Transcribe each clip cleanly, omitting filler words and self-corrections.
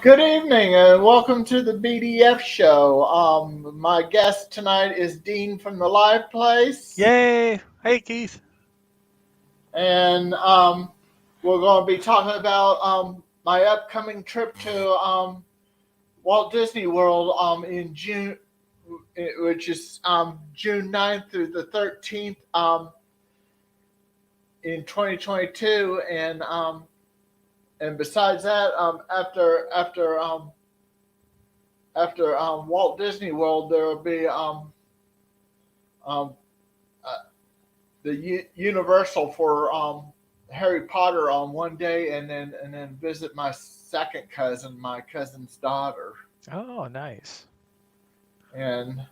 Good evening and welcome to the BDF Show. My guest tonight is Dean from the Live Place, Yay! Hey, Keith. and we're going to be talking about my upcoming trip to Walt Disney World in June, which is June 9th through the 13th in 2022, and besides that, after Walt Disney World, there will be uh, the Universal for Harry Potter on one day, and then visit my second cousin, my cousin's daughter, Oh, nice. and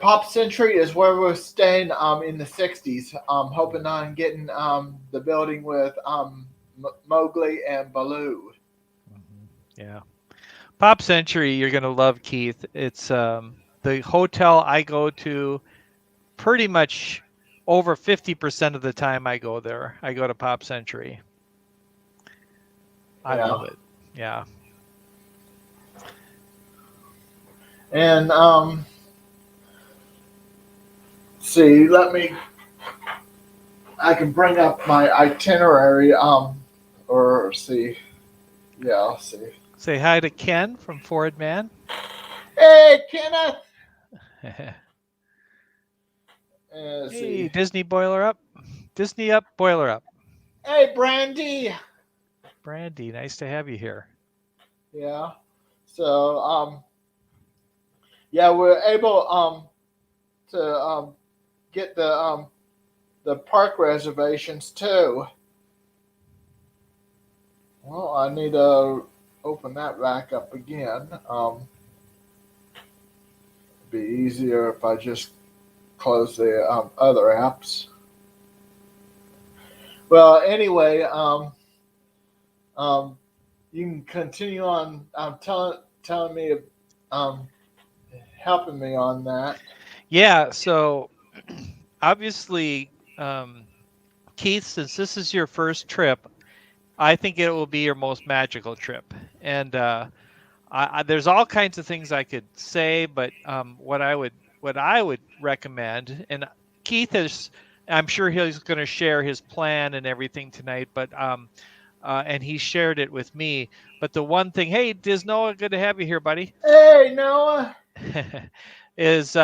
Pop Century is where we're staying in the '60s. Hoping on getting the building with Mowgli and Baloo. Yeah. Pop Century, you're going to love, Keith. It's the hotel I go to pretty much over 50% of the time I go there. I go to Pop Century. I love it. Yeah. And see, I can bring up my itinerary. Or see, yeah, I'll see. Say hi to Ken from Forward Man. Hey, Kenneth. Hey, See. Disney Boiler Up. Disney Up, Boiler Up. Hey, Brandy. Brandy, nice to have you here. Yeah. So, yeah, we're able to get the park reservations too. Well, I need to open that back up again. It'd be easier if I just close the other apps. Well, anyway, you can continue on telling me, helping me on that. Yeah, so obviously, Keith, since this is your first trip, I think it will be your most magical trip. And there's all kinds of things I could say, but what I would recommend, and Keith is, I'm sure he's going to share his plan and everything tonight, but and he shared it with me. But the one thing, hey, Disnoa, good to have you here, buddy. Hey, Noah. Is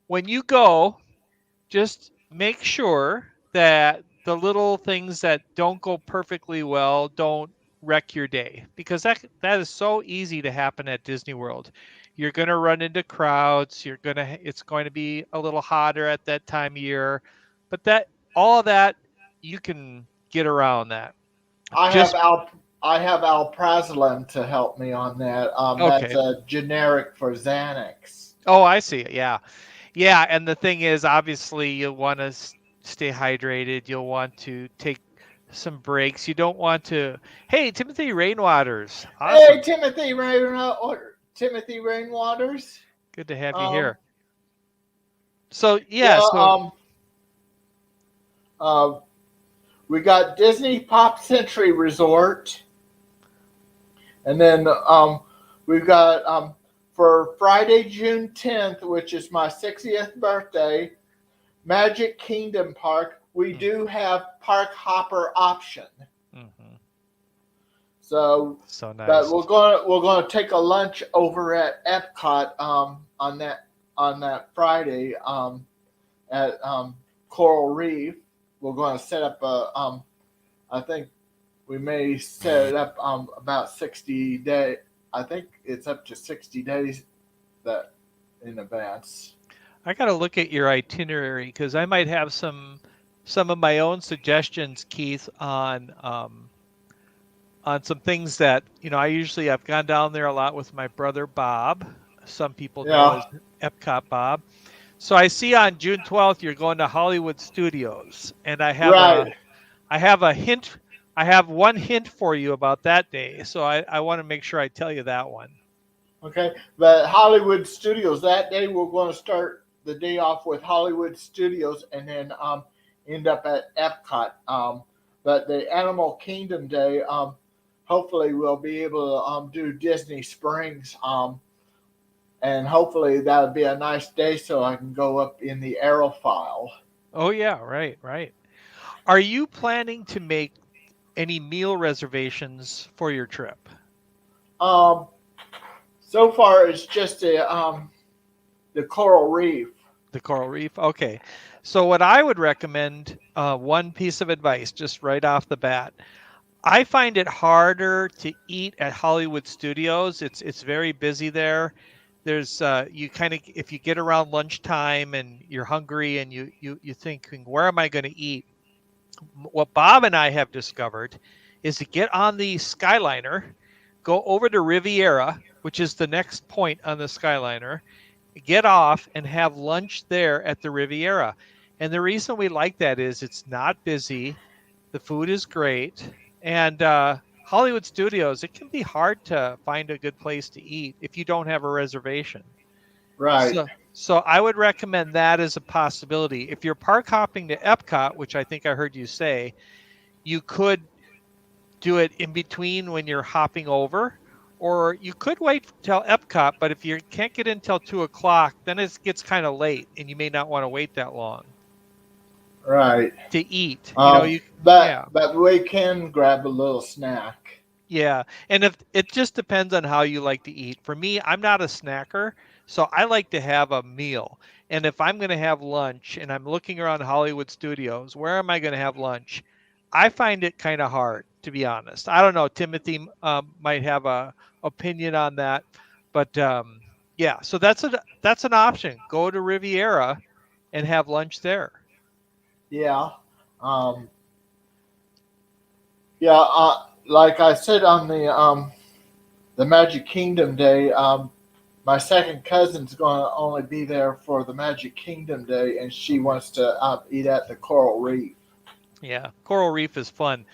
when you go, just make sure that the little things that don't go perfectly well don't wreck your day, because that is so easy to happen at Disney World. You're going to run into crowds, it's going to be a little hotter at that time of year, but all of that you can get around that. I Just have alprazolam to help me on that. That's okay. a generic for Xanax. Oh, I see. Yeah. Yeah, and the thing is, obviously, you'll want to stay hydrated. You'll want to take some breaks. You don't want to. Hey, Timothy Rainwaters, Hey, awesome. Timothy Rainwaters. Good to have you Um, here. So yeah. yeah, so We got Disney Pop Century Resort, and then we've got for Friday, June 10th, which is my 60th birthday, Magic Kingdom Park. We do have park hopper option. mhm, So so but nice. we're gonna take a lunch over at Epcot on that Friday at Coral Reef. We're going to set up I think we may set it up about 60 days. I think it's up to 60 days that in advance. I got to look at your itinerary because I might have some of my own suggestions, Keith, on some things that I've gone down there a lot with my brother Bob. Some people know Yeah, as Epcot Bob. So I see on June 12th you're going to Hollywood Studios, and right. I have a hint. I have one hint for you about that day, so I want to make sure I tell you that one. Okay, but Hollywood Studios that day we're going to start the day off with Hollywood Studios and then end up at Epcot. But the Animal Kingdom Day, hopefully we'll be able to do Disney Springs. And hopefully that'll be a nice day so I can go up in the aerofoil. Oh yeah, right, right. Are you planning to make any meal reservations for your trip? Um, so far it's just the coral reef. The coral reef? Okay. So what I would recommend, one piece of advice just right off the bat. I find it harder to eat at Hollywood Studios. It's very busy there. There's you kind of, if you get around lunchtime and you're hungry and you thinking, where am I going to eat? What Bob and I have discovered is to get on the Skyliner, go over to Riviera, which is the next point on the Skyliner, get off and have lunch there at the Riviera. And the reason we like that is it's not busy, the food is great, and Hollywood Studios, it can be hard to find a good place to eat if you don't have a reservation. Right, So I would recommend that as a possibility. If you're park hopping to Epcot, which I think I heard you say, you could do it in between when you're hopping over, or you could wait till Epcot, but if you can't get in till 2 o'clock, then it gets kind of late and you may not want to wait that long right. to eat. You know, yeah. But we can grab a little snack. Yeah, and if it just depends on how you like to eat. For me, I'm not a snacker, so I like to have a meal. And if I'm going to have lunch and I'm looking around Hollywood Studios, where am I going to have lunch? I find it kind of hard, to be honest. I don't know. Timothy might have a opinion on that, but yeah. So that's an option. Go to Riviera and have lunch there. Yeah. Um, yeah. Like I said on the Magic Kingdom Day, my second cousin's going to only be there for the Magic Kingdom Day, and she wants to eat at the Coral Reef. Yeah, Coral Reef is fun.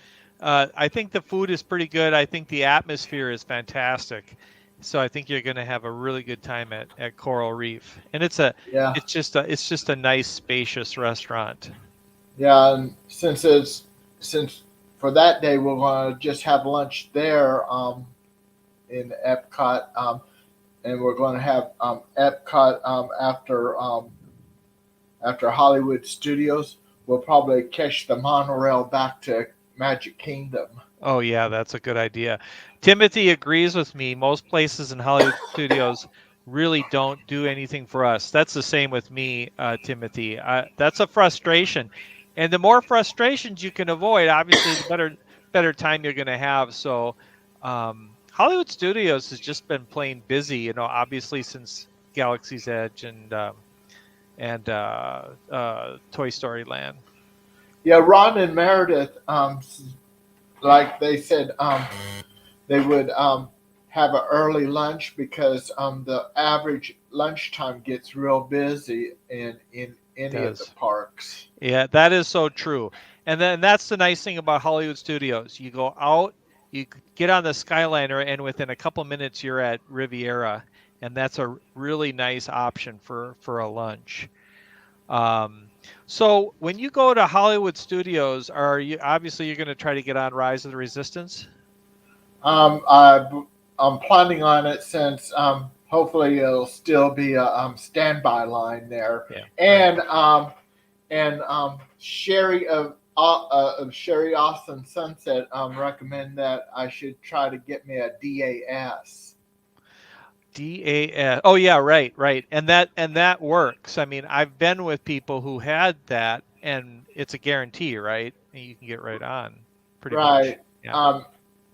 I think the food is pretty good. I think the atmosphere is fantastic. So I think you're going to have a really good time at Coral Reef. And Yeah. it's just a nice spacious restaurant. Yeah, and since for that day we're going to just have lunch there in Epcot, and we're going to have Epcot after Hollywood Studios. We'll probably catch the monorail back to Magic Kingdom. Oh yeah, that's a good idea. Timothy agrees with me. Most places in Hollywood Studios really don't do anything for us. That's the same with me, Timothy. That's a frustration, and the more frustrations you can avoid, obviously, the better time you're going to have. So, Hollywood Studios has just been plain busy. You know, obviously since Galaxy's Edge and Toy Story Land. Yeah, Ron and Meredith, like they said, they would have an early lunch because the average lunchtime gets real busy in any of the parks. Yeah, that is so true. And then that's the nice thing about Hollywood Studios. You go out, you get on the Skyliner, and within a couple minutes you're at Riviera, and that's a really nice option for a lunch. So when you go to Hollywood Studios, are you obviously you're going to try to get on Rise of the Resistance? I'm planning on it since hopefully it'll still be a standby line there. Yeah. And Sherry of Sherry Austin Sunset recommend that I should try to get me a DAS. DAS. Oh yeah, right, right. And that works. I mean, I've been with people who had that, and it's a guarantee, right? And you can get right on, pretty much. Right. Yeah.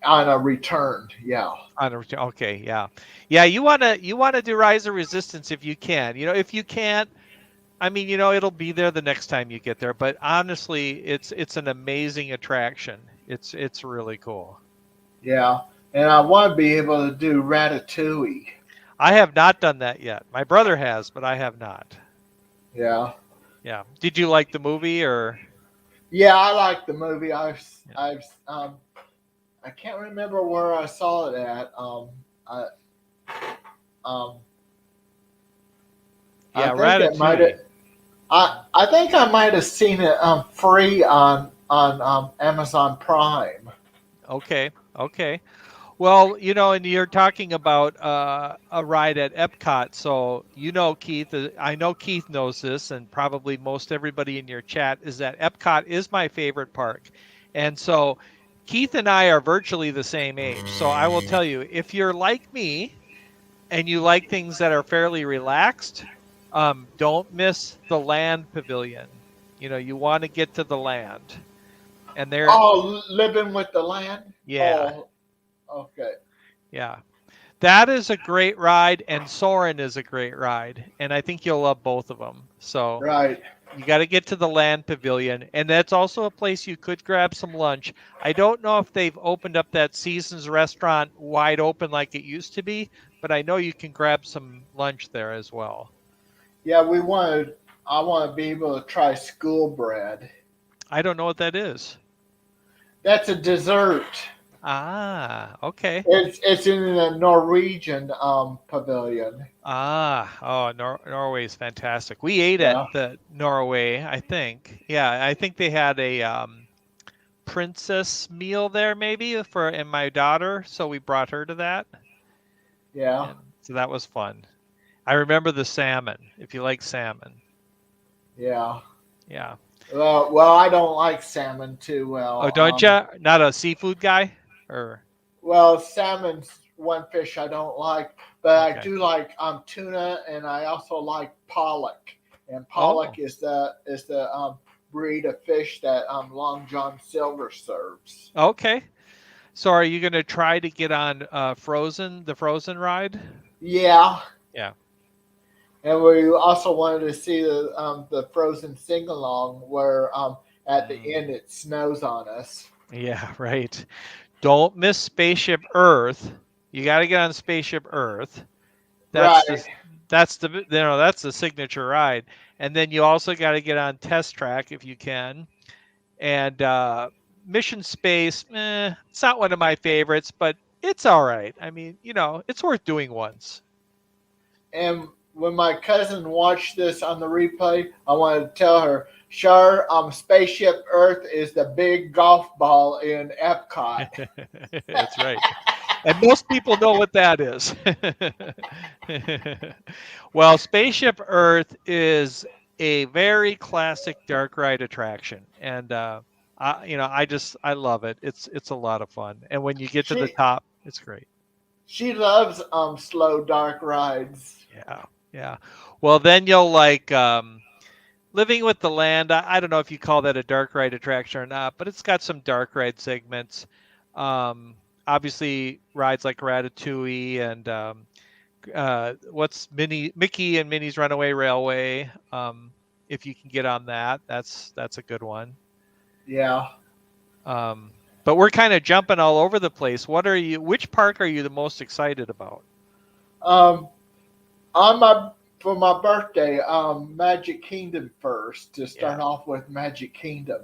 On a return, yeah. On a return. Okay, yeah, yeah. You wanna do Rise of Resistance if you can. You know, if you can't, I mean, you know, it'll be there the next time you get there. But honestly, it's an amazing attraction. It's really cool. Yeah. And I want to be able to do Ratatouille. I have not done that yet. My brother has, but I have not. Yeah. Yeah. Did you like the movie or? Yeah, I like the movie. Yeah. I can't remember where I saw it at. Yeah, I think Ratatouille. I think I might have seen it free on Amazon Prime. Okay. Okay. Well, and you're talking about a ride at Epcot. So, Keith, I know Keith knows this, and probably most everybody in your chat is that Epcot is my favorite park. And so, Keith and I are virtually the same age. So, I will tell you, if you're like me and you like things that are fairly relaxed, don't miss the land pavilion. You want to get to the land. And there, Oh, living with the land. yeah, Oh, okay. yeah. That is a great ride, and Soarin' is a great ride, and I think you'll love both of them. So Right. you got to get to the land pavilion, and that's also a place you could grab some lunch. I don't know if they've opened up that Seasons restaurant wide open like it used to be, but I know you can grab some lunch there as well. Yeah, I want to be able to try school bread. I don't know what that is. That's a dessert. Ah, okay. It's in the Norwegian pavilion. Ah, oh, Norway is fantastic. We ate at Yeah. the Norway, I think. Yeah, I think they had a princess meal there maybe for and my daughter, so we brought her to that, Yeah. and so that was fun. I remember the salmon. If you like salmon, Yeah. yeah. Well, I don't like salmon too Oh, well. don't ya? Not a seafood guy, or Well, salmon's one fish I don't like, but I okay. do like tuna, and I also like pollock. And pollock Oh, is the breed of fish that Long John Silver serves. okay. So are you gonna try to get on the Frozen ride? Yeah, Yeah. and we also wanted to see the Frozen sing along where at the Mm, end it snows on us. yeah, right. Don't miss Spaceship Earth. You got to get on Spaceship Earth. That's Right. the that's the signature ride. And then you also got to get on Test Track if you can. And Mission Space, it's not one of my favorites, but it's all right. I mean, it's worth doing once. And when my cousin watched this on the replay, I wanted to tell her, Shar, Spaceship Earth is the big golf ball in Epcot. That's right. And most people know what that is. Well, Spaceship Earth is a very classic dark ride attraction, and I love it. It's a lot of fun, and when you get to the She top, it's great. she loves slow dark rides. Yeah, yeah. Well, then you'll like Living with the Land. I don't know if you call that a dark ride attraction or not, but it's got some dark ride segments. Obviously, rides like Ratatouille and what's Mickey and Minnie's Runaway Railway. If you can get on that, that's a good one. Yeah. But we're kind of jumping all over the place. Which park are you the most excited about? Um, on my For my birthday, Magic Kingdom first to Yeah. start off with Magic Kingdom.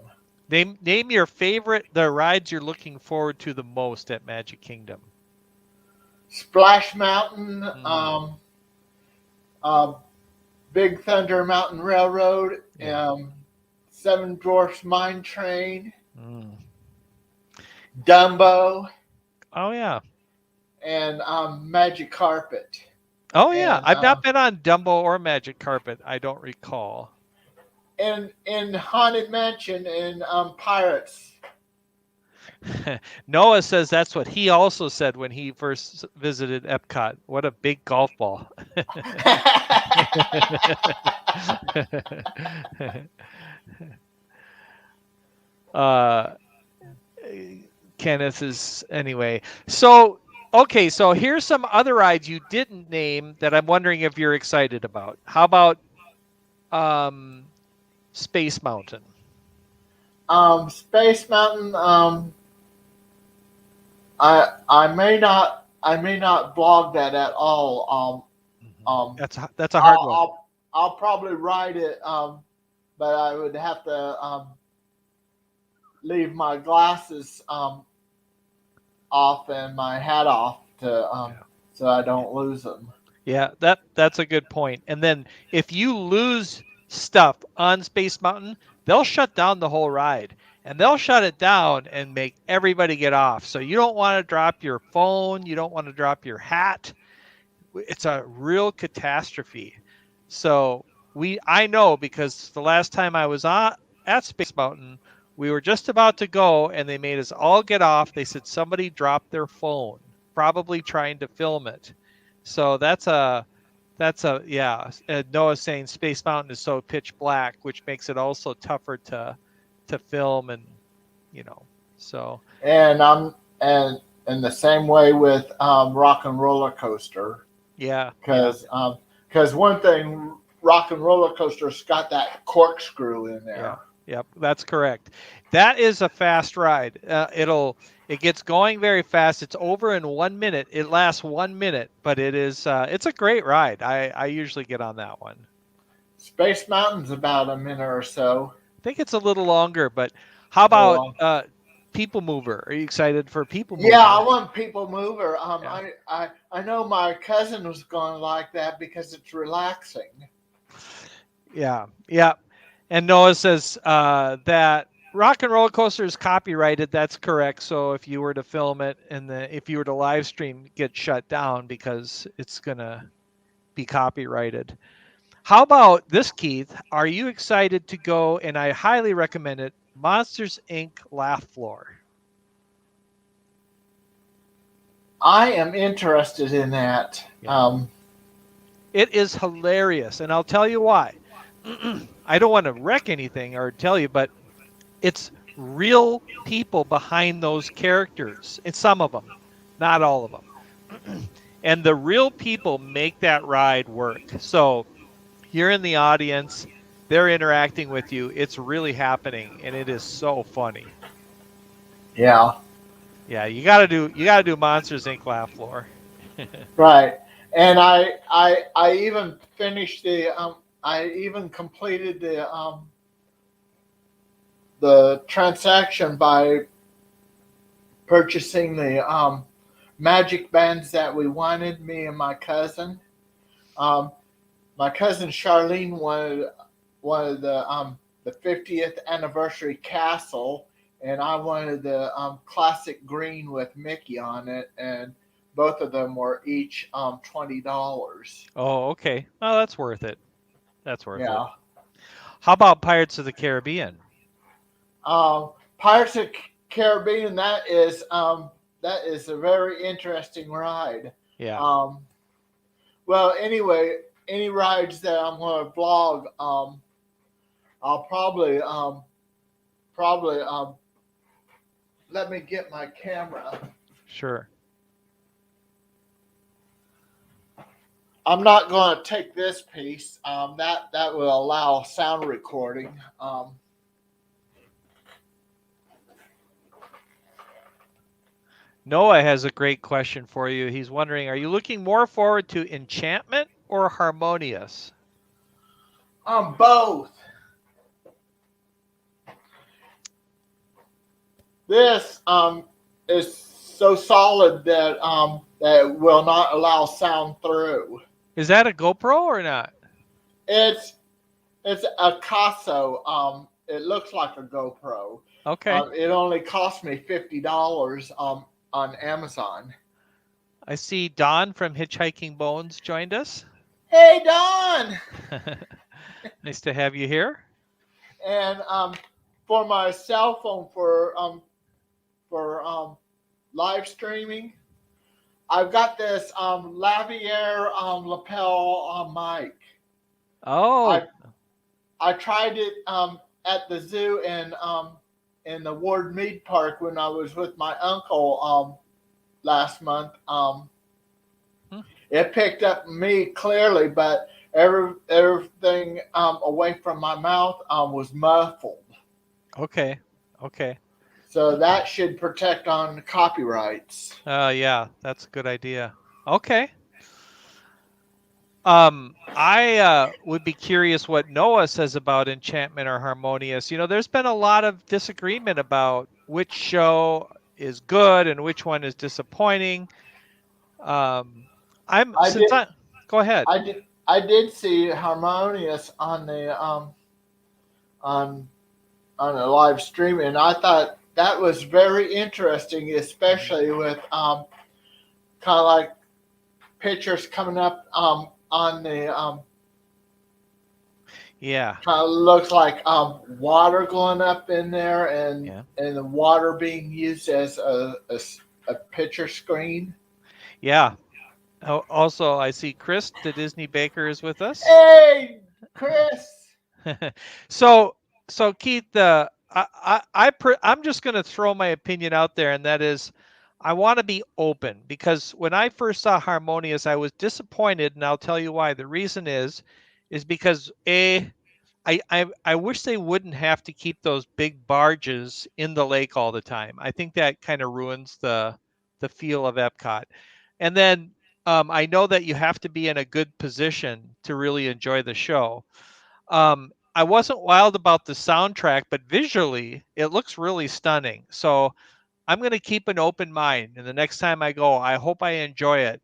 Name the rides you're looking forward to the most at Magic Kingdom. Splash Mountain, Mm, um, Big Thunder Mountain Railroad, yeah. Seven Dwarfs Mine Train, Mm. Dumbo, Oh yeah. and Magic Carpet. Oh yeah. And I've not been on Dumbo or Magic Carpet. I don't recall. in Haunted Mansion and Pirates. Noah says that's what he also said when he first visited Epcot. What a big golf ball. uh, Kenneth is anyway. So okay, so here's some other rides you didn't name that I'm wondering if you're excited about. How about um, Space Mountain? Space Mountain. I may not blog that at all. Mhm. That's a hard I'll, one. I'll probably write it, but I would have to leave my glasses off and my hat off to Yeah. so I don't lose them. Yeah, that's a good point. And then if you lose stuff on Space Mountain, they'll shut down the whole ride. and they'll shut it down and make everybody get off. So you don't want to drop your phone, you don't want to drop your hat. It's a real catastrophe. So I know because the last time I was at Space Mountain, we were just about to go and they made us all get off. They said somebody dropped their phone, probably trying to film it. So yeah. Noah's saying Space Mountain is so pitch black, which makes it also tougher to film and so And the same way with Rock and Roller Coaster, yeah, because one thing, Rock and Roller Coaster's got that corkscrew in there. yeah. Yep, that's correct. That is a fast ride. It gets going very fast. It's over in 1 minute. It lasts 1 minute, but it's a great ride. I usually get on that one. Space Mountain's about a minute or so. I think it's a little longer, but how about People Mover? Are you excited for People Mover? Yeah, I want People Mover. Yeah. I know my cousin was going to like that because it's relaxing. Yeah, yeah. And Noah says that Rock and Roller Coaster is copyrighted. That's correct. So if you were to film it and if you were to live stream, get shut down because it's gonna be copyrighted. How about this, Keith? Are you excited to go? And I highly recommend it. Monsters Inc. Laugh Floor. I am interested in that. Yeah. It is hilarious, and I'll tell you why. I don't want to wreck anything or tell you, but it's real people behind those characters. It's some of them, not all of them. And the real people make that ride work. So you're in the audience, they're interacting with you. It's really happening, and it is so funny. Yeah. Yeah, you gotta do Monsters Inc. Laugh Floor. Right. And I even finished I even completed the transaction by purchasing the magic bands that we wanted, me and my cousin. My cousin Charlene wanted the 50th anniversary castle, and I wanted the classic green with Mickey on it, and both of them were each $20. Oh, okay. Well, that's worth it. That's worth it. How about Pirates of the Caribbean? Pirates of the Caribbean, that is a very interesting ride. Yeah. Well, anyway, any rides that I'm going to vlog, I'll probably let me get my camera. Sure. I'm not going to take this piece. That will allow sound recording. Noah has a great question for you. He's wondering, are you looking more forward to Enchantment or Harmonious? Both. This is so solid that that it will not allow sound through. Is that a GoPro or not? It's a Casso. It looks like a GoPro. Okay. It only cost me $50 on Amazon. I see Don from Hitchhiking Bones joined us. Hey, Don! Nice to have you here. And for my cell phone for live streaming, I've got this Lavier lapel mic. Oh. I tried it at the zoo in the Ward Mead Park when I was with my uncle last month. It picked up me clearly, but everything away from my mouth was muffled. Okay. So that should protect on copyrights. Yeah, that's a good idea. Okay. I would be curious what Noah says about Enchantment or Harmonious. There's been a lot of disagreement about which show is good and which one is disappointing. Go ahead. I did see Harmonious on the on on a live stream, and I thought that was very interesting, especially with kind of like pictures coming up on the Yeah. kind of looks like water going up in there, and Yeah. and the water being used as a picture screen. Yeah. Also, I see Chris, the Disney Baker, is with us. Hey, Chris. so, so Keith, I'm just going to throw my opinion out there, and that is, I want to be open because when I first saw Harmonious, I was disappointed, and I'll tell you why. The reason is because I wish they wouldn't have to keep those big barges in the lake all the time. I think that kind of ruins the feel of Epcot. And then I know that you have to be in a good position to really enjoy the show. I wasn't wild about the soundtrack, but visually it looks really stunning. So I'm going to keep an open mind, and the next time I go, I hope I enjoy it.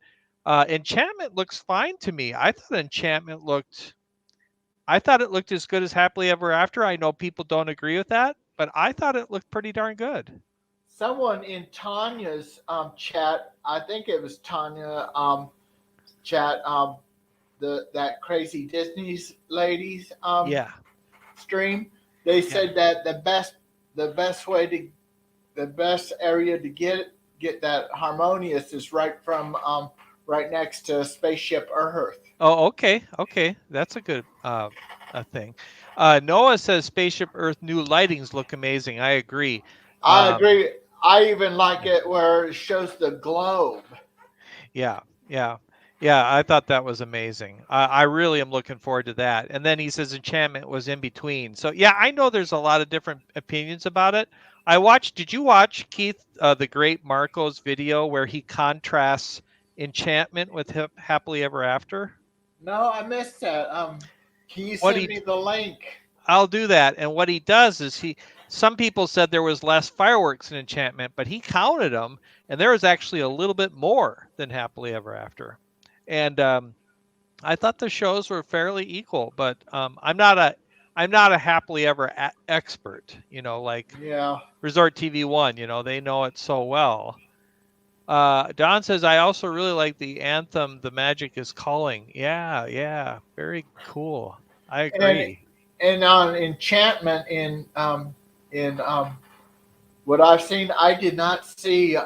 Enchantment looks fine to me. I thought it looked as good as Happily Ever After. I know people don't agree with that, but I thought it looked pretty darn good. Someone in Tanya's chat, I think it was Tanya chat, that crazy Disney's ladies Yeah, stream. They yeah. said that the best way to the best area to get that Harmonious is right next to Spaceship Earth. Oh, okay, okay. That's a good a thing. Noah says Spaceship Earth new lightings look amazing. I agree. I Um, agree. I even like it where it shows the globe. yeah, yeah, yeah. I thought that was amazing. I really am looking forward to that. And then he says Enchantment was in between. So yeah, I know there's a lot of different opinions about it. I watched. Did you watch Keith the Great Marco's video where he contrasts Enchantment with Happily Ever After? No, I missed that. Can you What send he me the link? I'll do that. And what he does is some people said there was less fireworks in Enchantment, but he counted them, and there was actually a little bit more than Happily Ever After. And I thought the shows were fairly equal, but I'm not a Happily Ever expert, like Yeah. Resort TV One. They know it so well. Don says I also really like the anthem "The Magic Is Calling." Yeah, yeah, very cool. I And agree. and on Enchantment in what I've seen, I did not see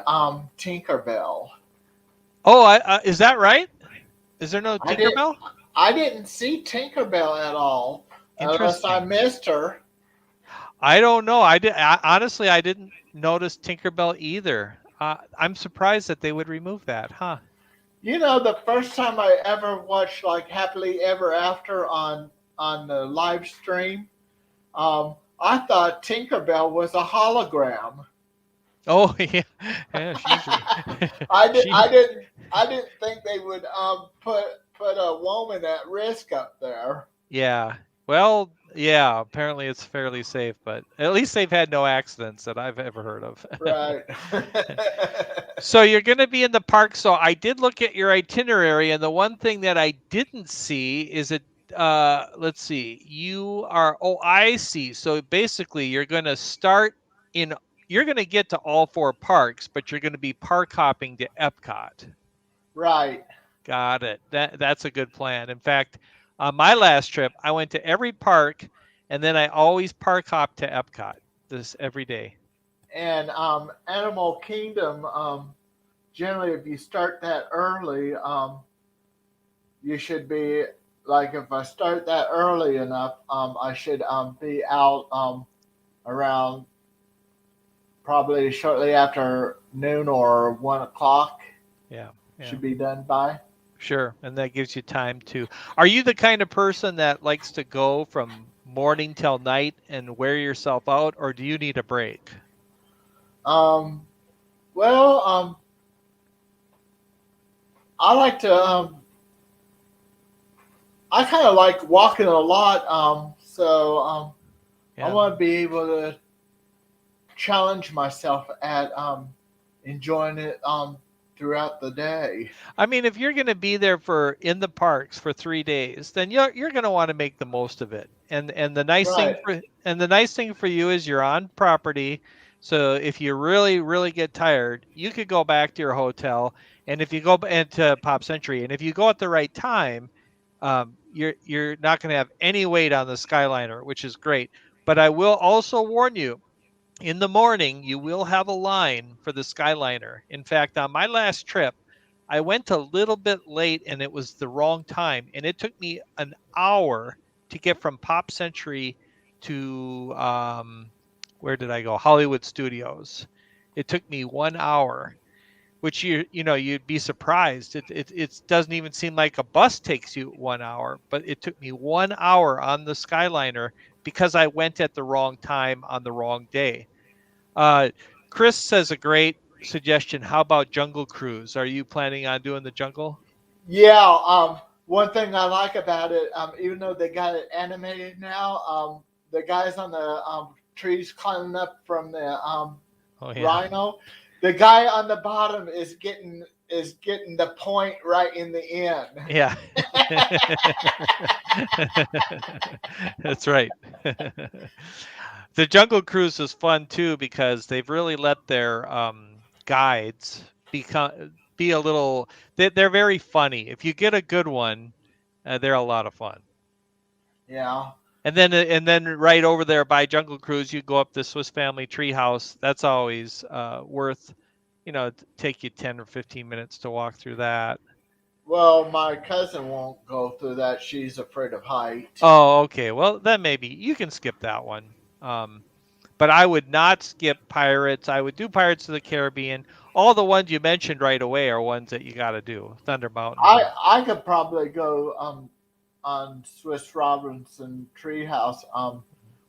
Tinkerbell. Oh, is that right? Is there no I did. Tinkerbell? I didn't see Tinkerbell at all, unless I Interesting. missed her. I don't know. Honestly, I didn't notice Tinkerbell either. I'm surprised that they would remove that, huh? You know, the first time I ever watched like Happily Ever After on the live stream, I thought Tinkerbell was a hologram. Oh yeah, yeah. She's I did. she. I didn't think they would put a woman at risk up there. Yeah. Well, yeah. Apparently, it's fairly safe, but at least they've had no accidents that I've ever heard of. Right. So you're going to be in the park. So I did look at your itinerary, and the one thing that I didn't see is it. Let's see. You are. Oh, I see. So basically, you're going to start in. You're going to get to all four parks, but you're going to be park hopping to Epcot. Right. Got it. That's a good plan. In fact, on my last trip, I went to every park, and then I always park hop to Epcot. This every day. And Animal Kingdom, generally, if you start that early, you should be like if I start that early enough, I should be out around probably shortly after noon or 1 o'clock. Yeah. Yeah. Should be done by. Sure, and that gives you time to. Are you the kind of person that likes to go from morning till night and wear yourself out, or do you need a break? Um, well, I like to. I kind of like walking a lot. So I Yeah. want to be able to challenge myself at enjoying it throughout the day. I mean, if you're going to be there for in the parks for 3 days, then you're going to want to make the most of it. And Right. the nice thing for you is you're on property. So if you really get tired, you could go back to your hotel. And if you go into Pop Century, and if you go at the right time, you're not going to have any wait on the Skyliner, which is great. But I will also warn you, in the morning, you will have a line for the Skyliner. In fact, on my last trip, I went a little bit late and it was the wrong time. And it took me an hour to get from Pop Century to, where did I go? Hollywood Studios. It took me 1 hour, which you'd be surprised. It doesn't even seem like a bus takes you 1 hour, but it took me 1 hour on the Skyliner because I went at the wrong time on the wrong day. Uh, Chris says a great suggestion. How about Jungle Cruise? Are you planning on doing the jungle? Yeah. One thing I like about it, even though they got it animated now, the guys on the trees climbing up from the Oh yeah. rhino, the guy on the bottom is getting the point right in the end. Yeah. That's right. The Jungle Cruise is fun too because they've really let their guides be a little. They're very funny. If you get a good one, they're a lot of fun. Yeah. And then right over there by Jungle Cruise, you go up the Swiss Family Treehouse. That's always worth, take you 10 or 15 minutes to walk through that. Well, my cousin won't go through that. She's afraid of height. Oh, okay. Well, then maybe you can skip that one. But I would not skip Pirates. I would do Pirates of the Caribbean. All the ones you mentioned right away are ones that you got to do. Thunder Mountain. I could probably go on Swiss Robinson Treehouse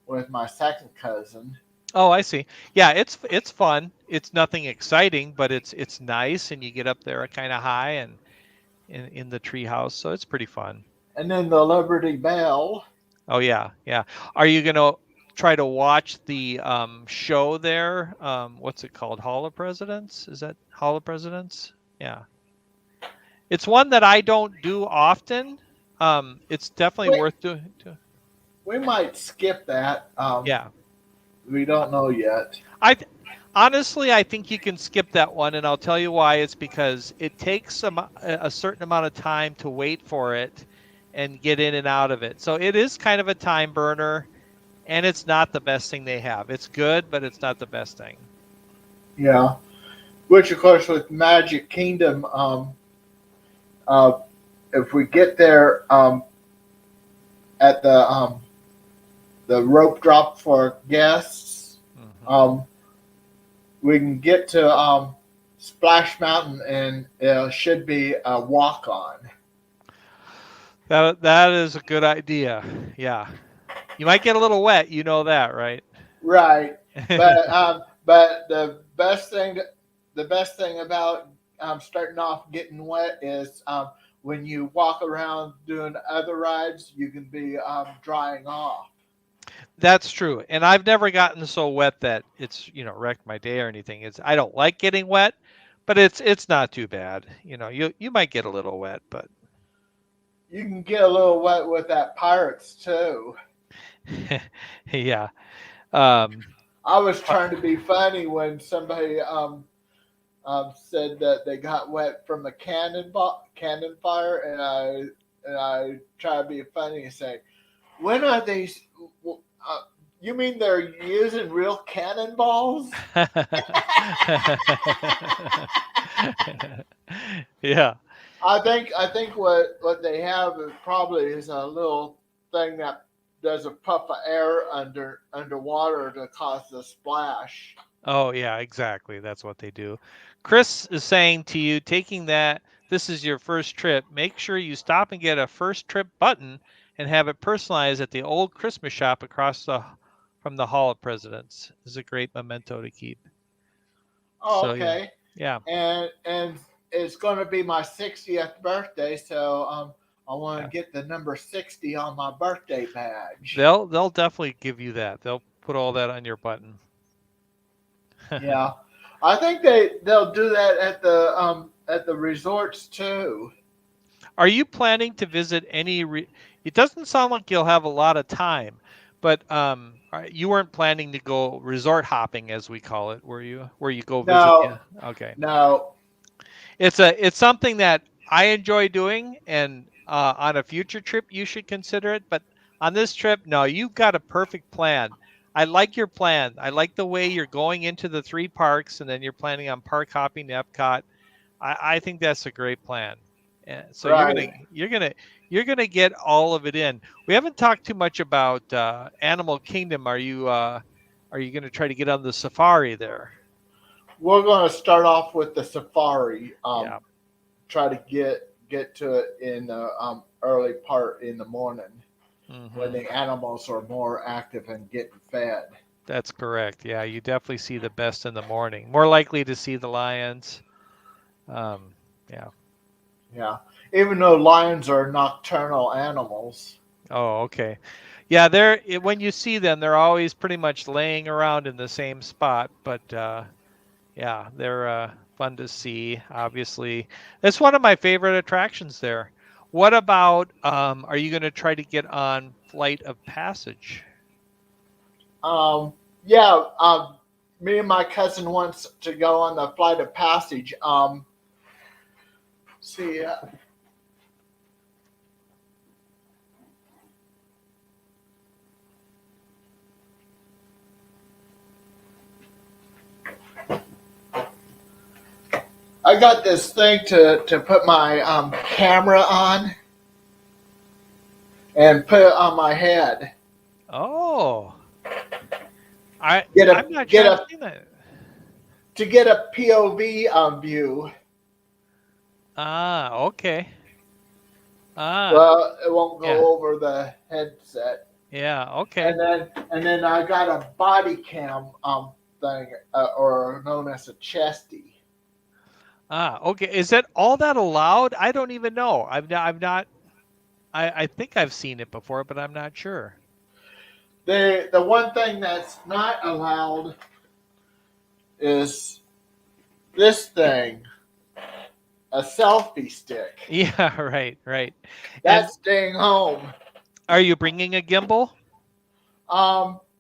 with my second cousin. Oh, I see. Yeah, it's fun. It's nothing exciting, but it's nice, and you get up there kind of high and in the treehouse, so it's pretty fun. And then the Liberty Bell. Oh yeah, yeah. Are you gonna try to watch the show there? What's it called? Hall of Presidents? Is that Hall of Presidents? Yeah. It's one that I don't do often. It's definitely We, worth doing. we might skip that. Yeah. We don't know yet. Honestly, I think you can skip that one, and I'll tell you why. It's because it takes a certain amount of time to wait for it and get in and out of it. So it is kind of a time burner, and it's not the best thing they have. It's good, but it's not the best thing. Yeah. Which, of course, with Magic Kingdom, if we get there at the rope drop for guests, Mm-hmm. we can get to Splash Mountain, and it should be a walk on. That is a good idea. Yeah. You might get a little wet, you know that, right? Right. But the best thing about starting off getting wet is when you walk around doing other rides, you can be drying off. That's true. And I've never gotten so wet that it's, wrecked my day or anything. I don't like getting wet, but it's not too bad. You might get a little wet, but You can get a little wet with that Pirates too. yeah. Um, I was trying to be funny when somebody said that they got wet from a cannon fire, and I try to be funny and say, "When are these? You mean they're using real cannonballs?" yeah. I think what they have is probably is a little thing that does a puff of air underwater to cause the splash. Oh, yeah, exactly. That's what they do. Chris is saying to you, this is your first trip, make sure you stop and get a first trip button and have it personalized at the old Christmas shop from the Hall of Presidents. This is a great memento to keep. Oh, So, okay. yeah. And it's going to be my 60th birthday, so I want to get the number 60 on my birthday badge. They'll definitely give you that. They'll put all that on your button. Yeah, I think they'll do that at the at the resorts too. Are you planning to visit any? It doesn't sound like you'll have a lot of time, but you weren't planning to go resort hopping, as we call it, were you? Where you go visit? No, Yeah. Okay. no. It's something that I enjoy doing, and on a future trip you should consider it. But on this trip, no, you've got a perfect plan. I like your plan. I like the way you're going into the three parks, and then you're planning on park hopping to Epcot. I think that's a great plan. So Right. you're gonna get all of it in. We haven't talked too much about Animal Kingdom. Are you gonna try to get on the safari there? We're going to start off with the safari. Yeah. Try to get to it in the early part in the morning when Hmm. the animals are more active and getting fed. That's correct. Yeah, you definitely see the best in the morning. More likely to see the lions. Um, yeah. Yeah. Even though lions are nocturnal animals. Oh, okay. Yeah, when you see them, they're always pretty much laying around in the same spot. But yeah, they're fun to see. Obviously, it's one of my favorite attractions there. What about? Are you going to try to get on Flight of Passage? Um, yeah. Me and my cousin wants to go on the flight of passage. See, I got this thing to put my camera on and put it on my head. Oh, I Get I'm a not sure get I've a seen that. to get a POV view. Ah, okay. Ah, Well, it won't yeah, go over the headset. yeah, okay. And then I got a body cam thing, or known as a chesty. Ah, okay. Is that all that allowed? I don't even know. I've not. I think I've seen it before, but I'm not sure. The one thing that's not allowed is this thing, a selfie stick. Yeah, right, right. And That's staying home. are you bringing a gimbal?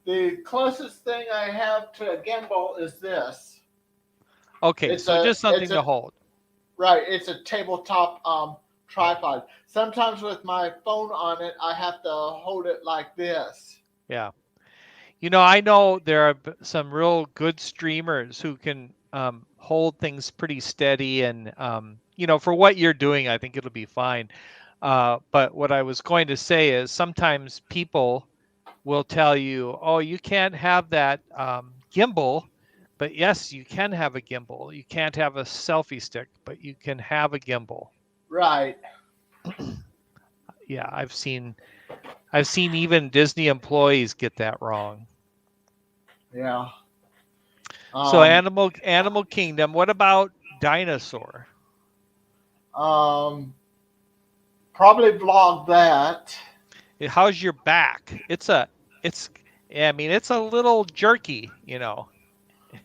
The closest thing I have to a gimbal is this. Okay, It's so a just it's something a to hold. right. It's a tabletop tripod. Sometimes with my phone on it, I have to hold it like this. Yeah. I know there are some real good streamers who can hold things pretty steady, and for what you're doing, I think it'll be fine. But what I was going to say is sometimes people will tell you, "Oh, you can't have that gimbal." But yes, you can have a gimbal. You can't have a selfie stick, but you can have a gimbal. Right. Yeah, I've seen even Disney employees get that wrong. Yeah. So Um. Animal Kingdom. What about dinosaur? Um. Probably vlog that. How's your back? It's yeah, I mean it's a little jerky.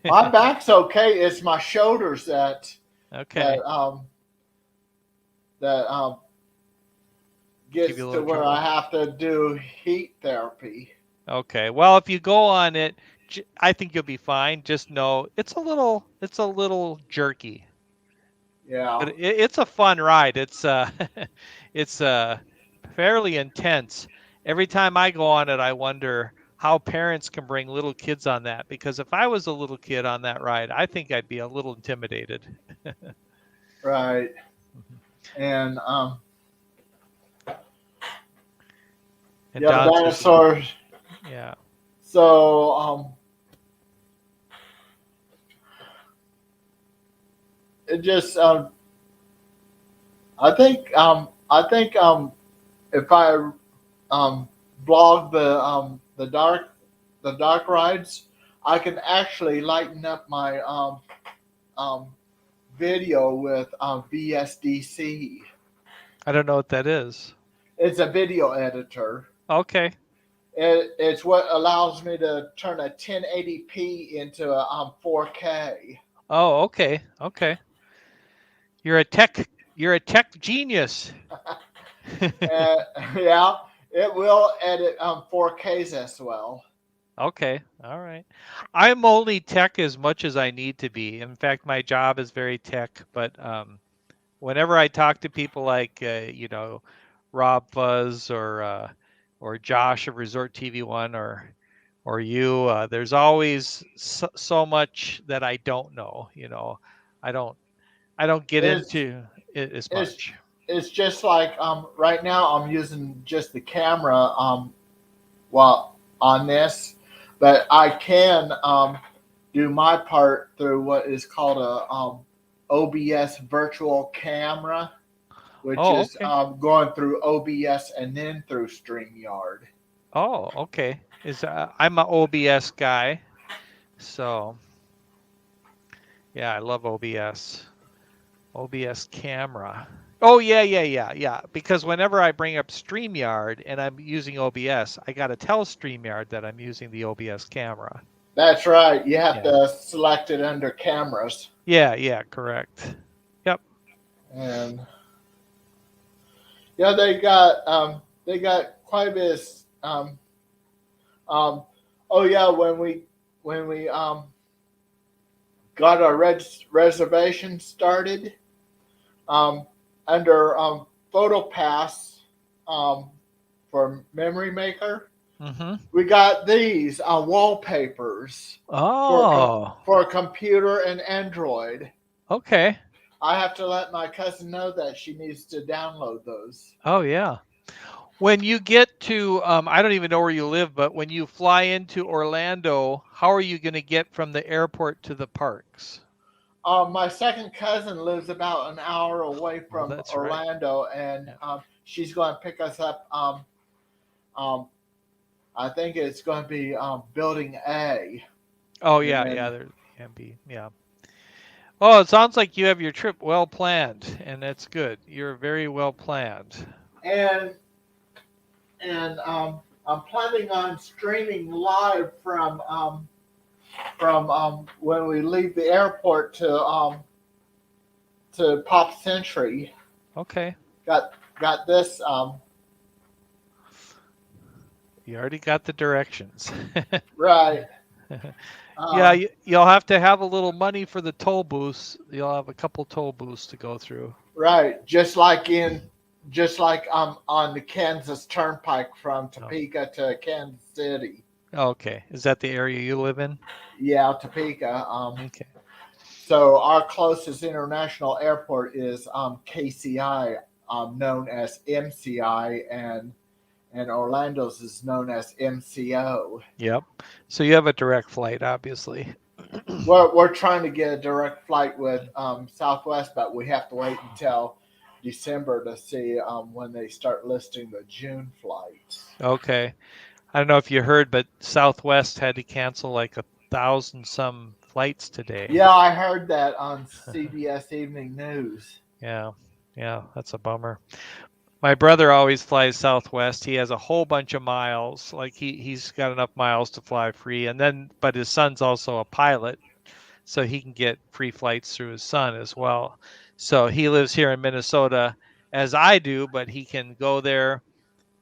My back's okay. It's my shoulders that Okay, that give gets you a to little where I trouble. have to do heat therapy. Okay, well if you go on it, I think you'll be fine. Just know it's a little jerky, Yeah. but it's a fun ride. It's fairly intense. Every time I go on it, I wonder how parents can bring little kids on that, because if I was a little kid on that ride, I think I'd be a little intimidated. Right. Mhm. And And yeah, Don says, dinosaurs. yeah. So it just I think if I blog the dark rides, I can actually lighten up my um, video with VSDC. I don't know what that is. It's a video editor. Okay. It's what allows me to turn a 1080p into a 4K. Oh, okay. Okay. You're a tech genius. Yeah, it will edit 4Ks as well. Okay, all right. I'm only tech as much as I need to be. In fact, my job is very tech, but whenever I talk to people like Rob Fuzz or Josh of Resort TV One or you, there's always so much that I don't know. I don't I don't get It's into it as it's much. it's just like right now I'm using just the camera well on this, but I can do my part through what is called a OBS virtual camera, which Oh, is okay. going through OBS and then through StreamYard. Oh, okay. I'm a OBS guy, so yeah, I love OBS. OBS camera. Oh yeah. Because whenever I bring up StreamYard and I'm using OBS, I gotta tell StreamYard that I'm using the OBS camera. That's right. You have Yeah. to select it under cameras, Yeah, correct. Yep. and yeah, they got quite a bit. Um, oh yeah, when we got our reservation started um, under PhotoPass um, for Memory Maker. Mm-hmm. We got these wallpapers Oh, for a computer and Android. okay. I have to let my cousin know that she needs to download those. Oh yeah. When you get to, I don't even know where you live, but when you fly into Orlando, how are you going to get from the airport to the parks? My second cousin lives about an hour away Oh, from that's right. Orlando, and Yeah. she's going to pick us up. Um, I think it's going to be Building A, Oh and there can be. Yeah. Oh, it sounds like you have your trip well planned, and that's good. You're very well planned. and I'm planning on streaming live from when we leave the airport to Pop Century. Okay. Got this You already got the directions. right. Yeah, Um, you'll have to have a little money for the toll booths. You'll have a couple toll booths to go through. right, just like on the Kansas Turnpike from Oh, Topeka to Kansas City. okay. Is that the area you live in? Yeah, Topeka. Okay. So our closest international airport is KCI, known as MCI, and Orlando's is known as MCO. Yep. So you have a direct flight, obviously. We're trying to get a direct flight with Southwest, but we have to wait until December to see when they start listing the June flights. Okay. I don't know if you heard, but Southwest had to cancel like 1,000 some flights today. Yeah, I heard that on CBS Evening News. Yeah. Yeah, that's a bummer. My brother always flies Southwest. He has a whole bunch of miles. Like he's got enough miles to fly free. And then but his son's also a pilot, so he can get free flights through his son as well. So he lives here in Minnesota as I do, but he can go there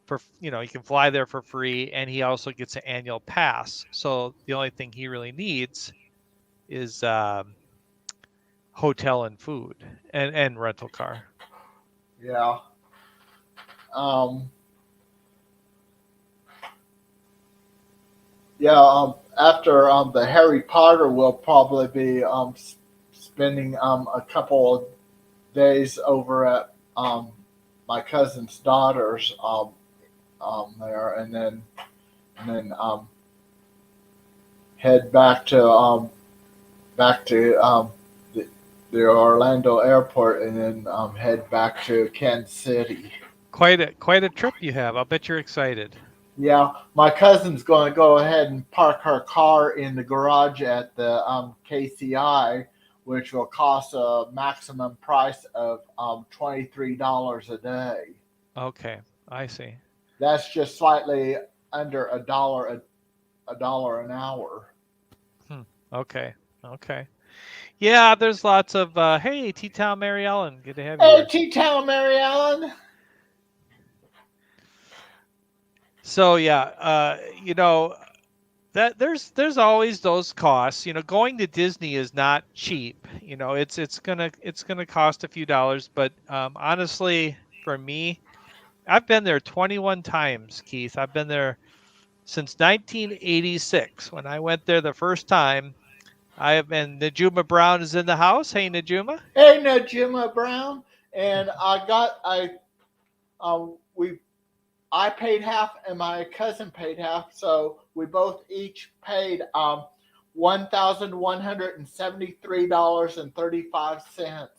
for, he can fly there for free, and he also gets an annual pass. So the only thing he really needs is hotel and food and rental car. Yeah. Um, yeah. After the Harry Potter, we'll probably be spending a couple of days over at my cousin's daughter's there, and then head back to the Orlando airport, and then head back to Kansas City. Quite a trip you have. I'll bet you're excited. Yeah, my cousin's going to go ahead and park her car in the garage at the KCI, which will cost a maximum price of $23 a day. Okay, I see. That's just slightly under a dollar an hour. Hmm. Okay. Yeah, there's lots of hey, T-Town Mary Ellen, good to have you Hey, here. T-Town Mary Ellen. So yeah, that there's always those costs. Going to Disney is not cheap. It's gonna cost a few dollars, but honestly, for me, I've been there 21 times, Keith. I've been there since 1986 when I went there the first time. I have been. Najuma Brown is in the house. Hey, Najuma. Hey, Najima Brown. And we I paid half and my cousin paid half, so we both each paid $1,173.35,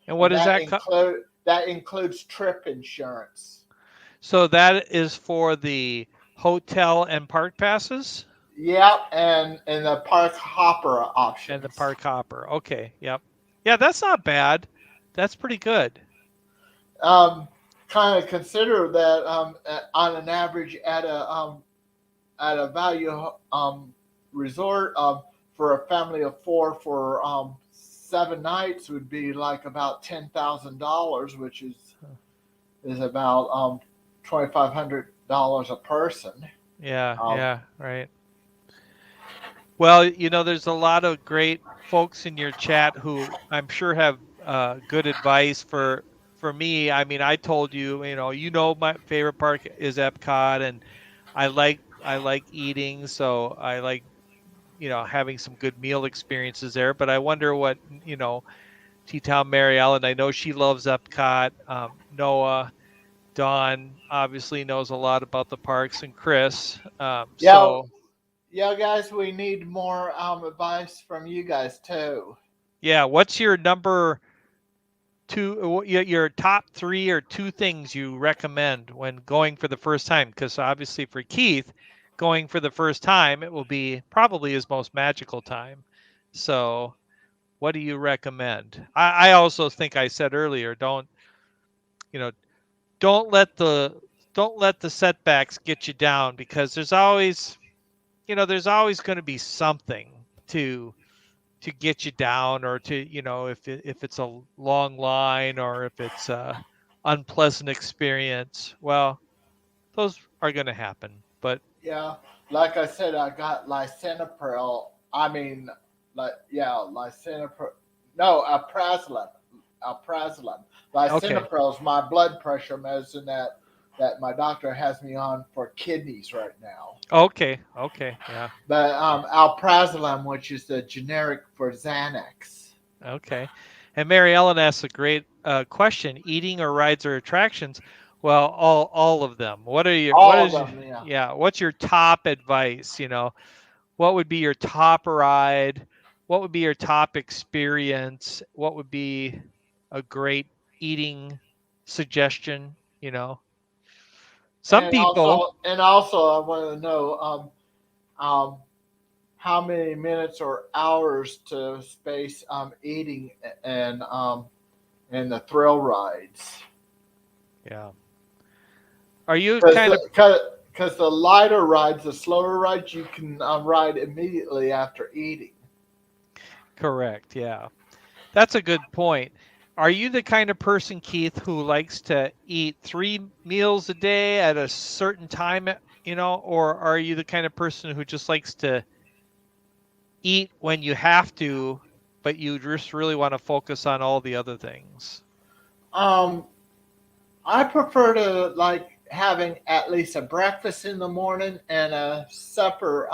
And what and does that that includes trip insurance. So that is for the hotel and park passes Yep, and the park hopper and the options. park hopper. Okay, yep. Yeah, that's not bad. That's pretty good. Um, Kind of consider that on an average at a value resort for a family of four for 7 nights would be like about $10,000, which is about $2,500 a person. Yeah, Um, yeah, right. Well, there's a lot of great folks in your chat who I'm sure have good advice for me. I mean, I told you, my favorite park is Epcot, and I like eating, so I like having some good meal experiences there. But I wonder what T-Town Mary Ellen. I know she loves Epcot. Noah, Dawn obviously knows a lot about the parks, and Chris. yeah, So yeah, guys, we need more advice from you guys too. yeah, what's your number two? Your top three or two things you recommend when going for the first time? Because obviously for Keith, going for the first time, it will be probably his most magical time. So what do you recommend? I also think I said earlier, you know don't let the don't let the setbacks get you down, because there's always going to be something to get you down, or to if it's a long line, or if it's a unpleasant experience. Well, those are going to happen, but Yeah, like I said, I got lisinopril. I mean, lisinopril. No, alprazolam. okay. Lisinopril is my blood pressure medicine that my doctor has me on for kidneys right now. Okay, yeah. But alprazolam, which is the generic for Xanax. Okay. And Mary Ellen asks a great question: eating or rides or attractions? Well, all of them. All of them, yeah. Yeah, what's your top advice? What would be your top ride? What would be your top experience? What would be a great eating suggestion? Some people, And also, I want to know um, how many minutes or hours to space eating and the thrill rides. yeah. Are you Because kind of the lighter rides, the slower rides, you can ride immediately after eating. correct? Yeah. That's a good point. Are you the kind of person, Keith, who likes to eat 3 meals a day at a certain time, or are you the kind of person who just likes to eat when you have to, but you just really want to focus on all the other things? Um, I prefer to like having at least a breakfast in the morning and a supper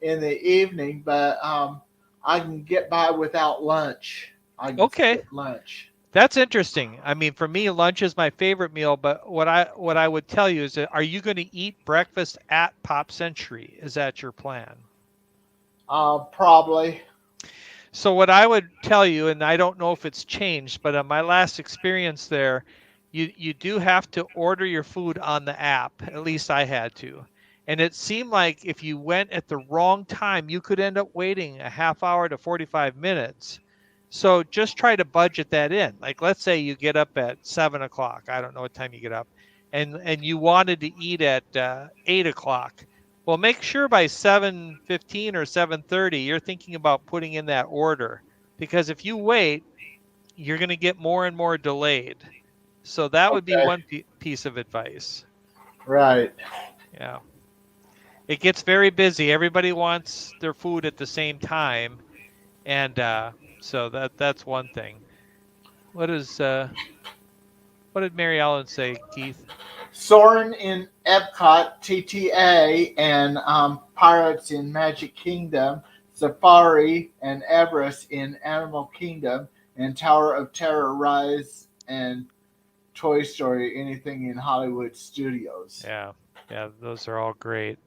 in the evening, but I can get by without lunch. I can Okay. skip lunch. That's interesting. I mean, for me, lunch is my favorite meal, but what I would tell you is that, are you going to eat breakfast at Pop Century? Is that your plan? Probably. So what I would tell you, and I don't know if it's changed, but on my last experience there, you do have to order your food on the app. At least I had to. And it seemed like if you went at the wrong time, you could end up waiting a half hour to 45 minutes. So just try to budget that in. Like, let's say you get up at 7 o'clock. I don't know what time you get up, and you wanted to eat at 8 o'clock. Well, make sure by 7:15 or 7:30 you're thinking about putting in that order, because if you wait, you're going to get more and more delayed. So that would be Okay. one piece of advice. Right. Yeah. It gets very busy. Everybody wants their food at the same time, and so that's one thing. What did Mary Ellen say, Keith? Soarin' in Epcot, TTA, and Pirates in Magic Kingdom, Safari and Everest in Animal Kingdom, and Tower of Terror Rise and Toy Story, anything in Hollywood Studios. Yeah, those are all great.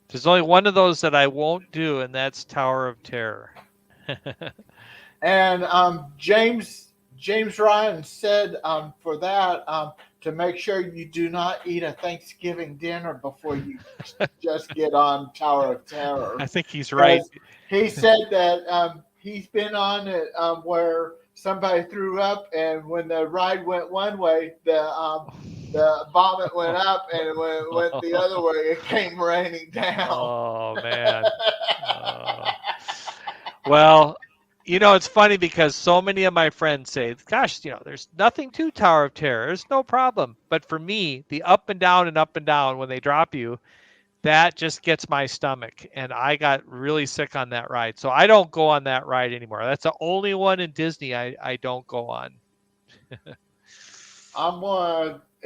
There's only one of those that I won't do, and that's Tower of Terror. And James Ryan said for that to make sure you do not eat a Thanksgiving dinner before you just get on Tower of Terror. I think he's right. He said that he's been on it where somebody threw up, and when the ride went one way, the vomit went up, and when it went the other way, it came raining down. Oh man. Well, it's funny because so many of my friends say, gosh, there's nothing to Tower of Terror. There's no problem. But for me, the up and down when they drop you, that just gets my stomach. And I got really sick on that ride. So I don't go on that ride anymore. That's the only one in Disney I don't go on.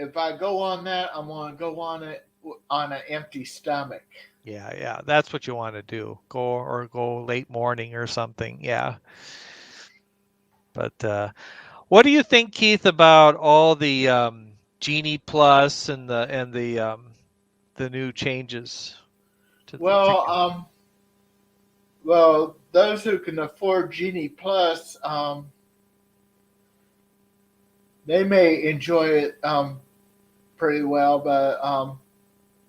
If I go on that, I'm going to go on it on an empty stomach. Yeah, that's what you want to do. Go late morning or something. Yeah. But what do you think, Keith, about all the Genie Plus and the new changes to the ticket? Well, those who can afford Genie Plus, they may enjoy it pretty well, but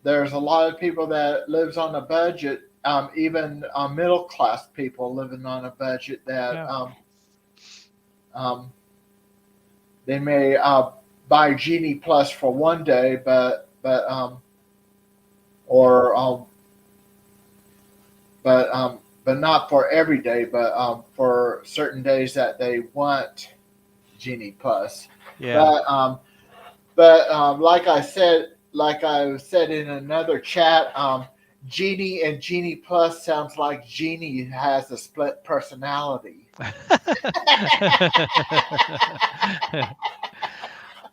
there's a lot of people that lives on a budget, even middle class people living on a budget that they may buy Genie Plus for one day, but not for every day, but for certain days that they want Genie Plus. Yeah. But like I said in another chat, Genie and Genie Plus sounds like Genie has a split personality.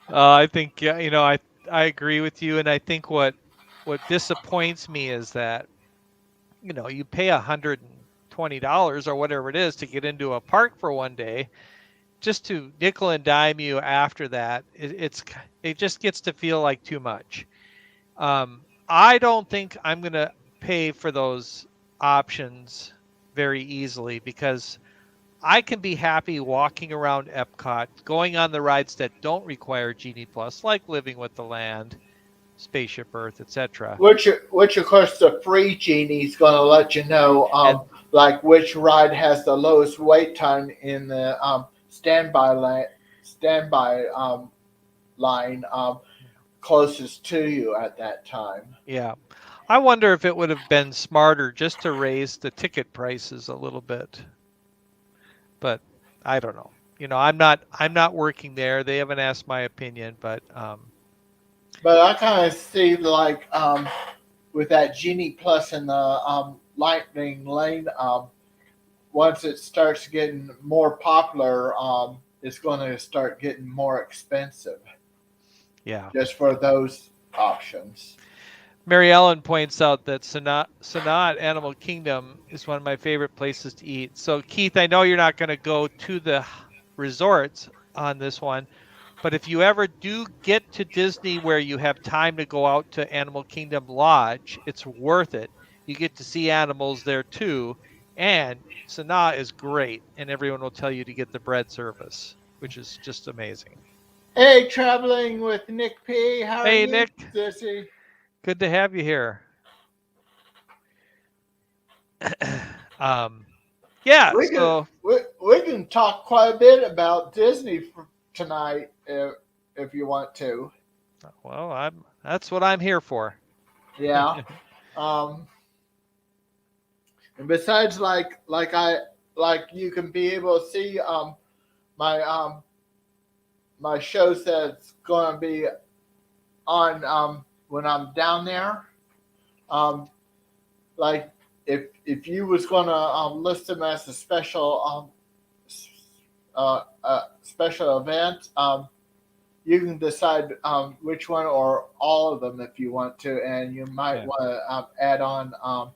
I think I agree with you, and I think what disappoints me is that you pay $120 or whatever it is to get into a park for one day, just to nickel and dime you after that. It just gets to feel like too much. I don't think I'm gonna pay for those options very easily because I can be happy walking around Epcot, going on the rides that don't require Genie Plus, like Living with the Land, Spaceship Earth, etc. Which of course the free Genie is going to let you know, like which ride has the lowest wait time in the standby line closest to you at that time. Yeah. I wonder if it would have been smarter just to raise the ticket prices a little bit. But I don't know. I'm not working there. They haven't asked my opinion, but I kind of see like with that Genie Plus and the Lightning Lane, once it starts getting more popular, it's going to start getting more expensive. Yeah. Just for those options. Mary Ellen points out that Sanaa Animal Kingdom is one of my favorite places to eat. So, Keith, I know you're not going to go to the resorts on this one, but if you ever do get to Disney where you have time to go out to Animal Kingdom Lodge, it's worth it. You get to see animals there too, and Sanaa is great, and everyone will tell you to get the bread service, which is just amazing. Hey, traveling with Nick P. How are you, Nick. Sissy? Good to have you here. Yeah, we can talk quite a bit about Disney for tonight if you want to. Well, that's what I'm here for. Yeah. And besides, like like you can be able to see my my shows that's going to be on when I'm down there. Um, like if you was going to list them as a special event, you can decide which one or all of them if you want to, and you might want to add on.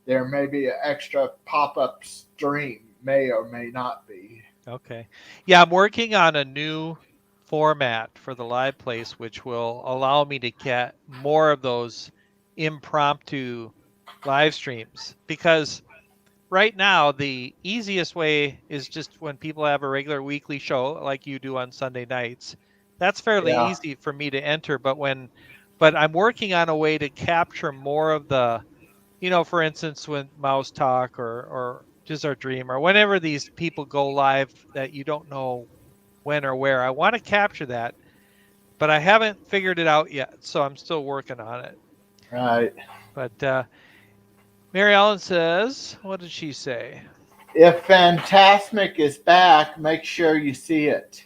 There may be an extra pop-up stream, may or may not be. Okay. Yeah, I'm working on a new format for the live place, which will allow me to get more of those impromptu live streams. Because right now, the easiest way is just when people have a regular weekly show like you do on Sunday nights. That's fairly Yeah. easy for me to enter, but I'm working on a way to capture more of the, for instance, when Mouse Talk or Just Our Dream or whenever these people go live that you don't know when or where. I want to capture that, but I haven't figured it out yet, so I'm still working on it. Right. But Mary Ellen says, what did she say? If Fantasmic is back, make sure you see it.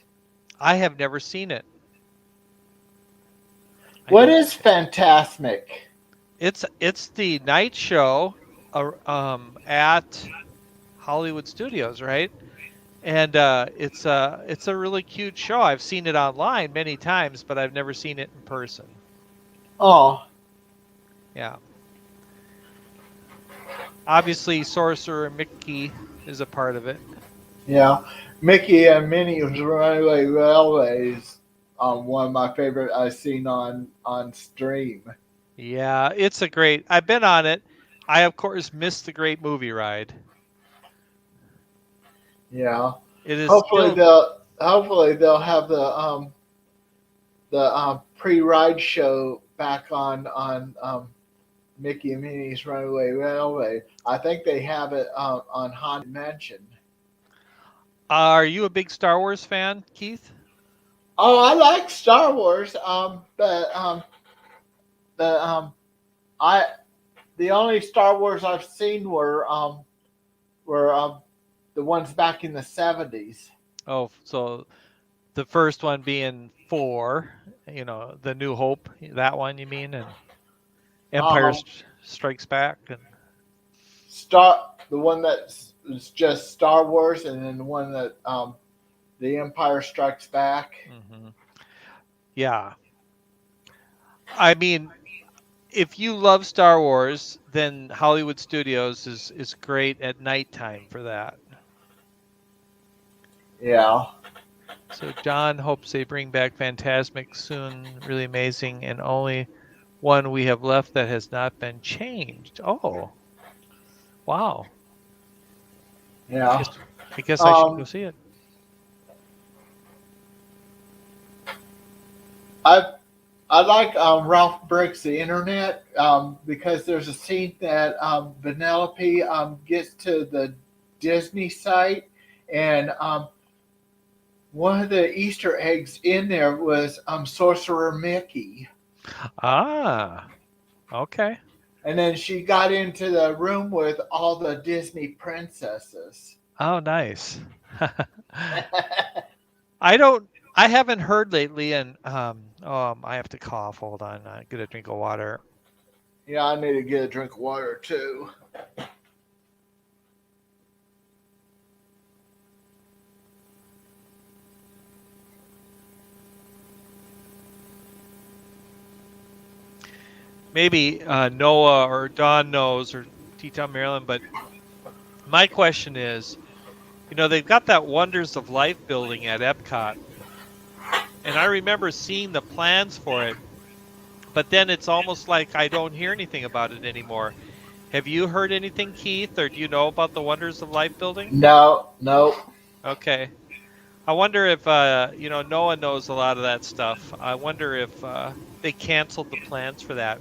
I have never seen it. What is Fantasmic? It's the night show at Hollywood Studios, right? And it's a really cute show. I've seen it online many times, but I've never seen it in person. Oh. Yeah. Obviously, Sorcerer Mickey is a part of it. Yeah. Mickey and Minnie's Runaway Railway is one of my favorite I've seen on stream. Yeah, it's a great. I've been on it. I of course missed the great movie ride. Yeah. It is Hopefully still. they'll have the pre-ride show back on Mickey and Minnie's Runaway Railway. I think they have it on Haunted Mansion. Are you a big Star Wars fan, Keith? Oh, I like Star Wars, but I the only Star Wars I've seen were the ones back in the 70s. Oh, so the first one being 4, the New Hope, that one you mean, and Empire Strikes Back, and the one that's just Star Wars, and then the one that the Empire Strikes Back. Mm-hmm. Yeah. I mean, if you love Star Wars, then Hollywood Studios is great at nighttime for that. Yeah. So John hopes they bring back Fantasmic soon. Really amazing, and only one we have left that has not been changed. Oh, wow. Yeah. I guess I should go see it. I like Ralph Breaks the Internet because there's a scene that Vanellope gets to the Disney site, and one of the Easter eggs in there was Sorcerer Mickey. Ah, okay. And then she got into the room with all the Disney princesses. Oh, nice. I haven't heard lately, and I have to cough. Hold on, get a drink of water. Yeah, I need to get a drink of water too. Maybe Noah or Don knows, or T-Town Maryland, but my question is, they've got that Wonders of Life building at Epcot, and I remember seeing the plans for it, but then it's almost like I don't hear anything about it anymore. Have you heard anything, Keith, or do you know about the Wonders of Life building? No. Okay. I wonder if, Noah knows a lot of that stuff. I wonder if they canceled the plans for that.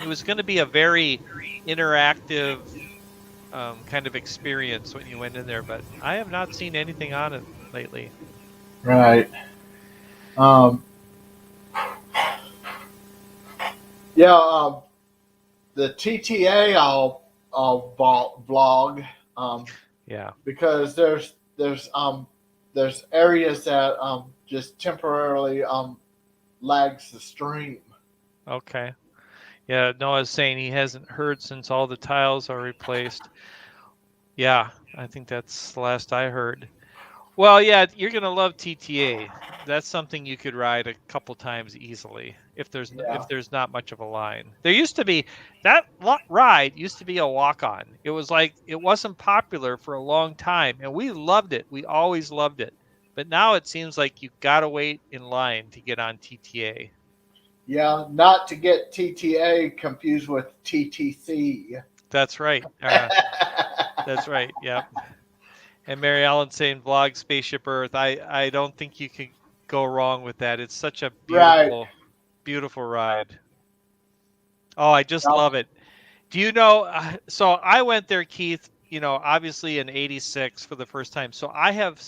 It was going to be a very interactive kind of experience when you went in there, but I have not seen anything on it lately. Right. The TTA I'll vlog. Yeah. because there's areas that just temporarily lags the stream. Okay. Yeah, Noah's saying he hasn't heard since all the tiles are replaced. Yeah, I think that's the last I heard. Well, yeah, you're gonna love TTA. That's something you could ride a couple times easily if Yeah, there's not much of a line. There used to be that ride used to be a walk-on. It was like it wasn't popular for a long time, and we loved it. We always loved it. But now it seems like you gotta wait in line to get on TTA. yeah. Not to get TTA confused with TTC. That's right. That's right. Yep. And Mary Ellen saying vlog Spaceship Earth. I don't think you could go wrong with that. It's such a Right. beautiful, beautiful ride. Oh, I just Yep. love it. Do you know? So I went there, Keith. Obviously in '86 for the first time. So I have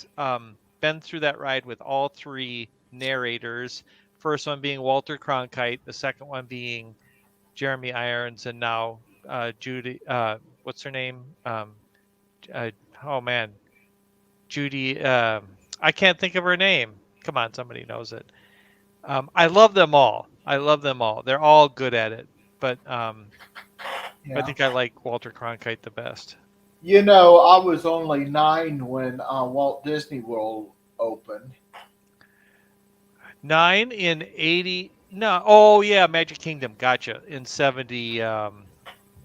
been through that ride with all three narrators. First one being Walter Cronkite, the second one being Jeremy Irons, and now Judy. What's her name? Uh, oh man, Judy. I can't think of her name. Come on, somebody knows it. I love them all. I love them all. They're all good at it. But I Yeah. think I like Walter Cronkite the best. I was only 9 when Walt Disney World opened. 9 in 80. No. Oh yeah, Magic Kingdom. Gotcha. In 70.